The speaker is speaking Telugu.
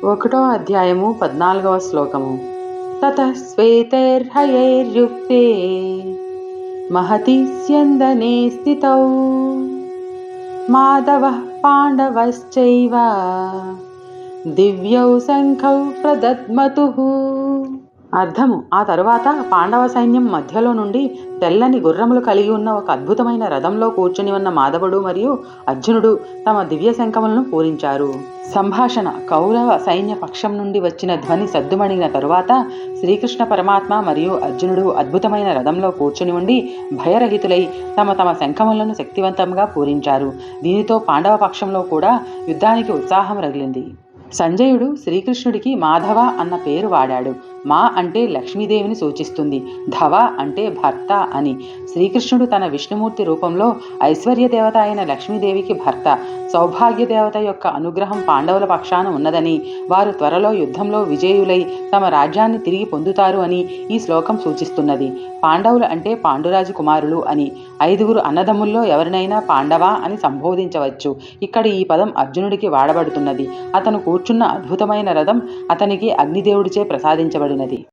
ఒకటో అధ్యాయము 14వ శ్లోకము. తతః శ్వేతైర్హయైర్యుక్తే మహతి స్యందనే స్థితౌ మాధవః పాండవశ్చైవ దివ్యౌ శంఖౌ ప్రదద్మతుః. అర్థము: ఆ తరువాత పాండవ సైన్యం మధ్యలో నుండి తెల్లని గుర్రములు కలిగి ఉన్న ఒక అద్భుతమైన రథంలో కూర్చుని ఉన్న మాధవుడు మరియు అర్జునుడు తమ దివ్య శంఖములను పూరించారు. సంభాషణ: కౌరవ సైన్య పక్షం నుండి వచ్చిన ధ్వని సద్దుమణిగిన తరువాత శ్రీకృష్ణ పరమాత్మ మరియు అర్జునుడు అద్భుతమైన రథంలో కూర్చుని ఉండి భయరహితులై తమ తమ శంఖములను శక్తివంతంగా పూరించారు. దీనితో పాండవ పక్షంలో కూడా యుద్ధానికి ఉత్సాహం రగిలింది. సంజయుడు శ్రీకృష్ణుడికి మాధవ అన్న పేరు వాడాడు. మా అంటే లక్ష్మీదేవిని సూచిస్తుంది, ధవ అంటే భర్త అని. శ్రీకృష్ణుడు తన విష్ణుమూర్తి రూపంలో ఐశ్వర్య దేవత అయిన లక్ష్మీదేవికి భర్త. సౌభాగ్య దేవత యొక్క అనుగ్రహం పాండవుల పక్షాన ఉన్నదని, వారు త్వరలో యుద్ధంలో విజయులై తమ రాజ్యాన్ని తిరిగి పొందుతారు అని ఈ శ్లోకం సూచిస్తున్నది. పాండవులు అంటే పాండురాజు కుమారులు అని. 5గురు అన్నదమ్ముల్లో ఎవరినైనా పాండవ అని సంబోధించవచ్చు. ఇక్కడ ఈ పదం అర్జునుడికి వాడబడుతున్నది. అతను కూర్చున్న అద్భుతమైన రథం అతనికి అగ్నిదేవుడిచే ప్రసాదించబడినది.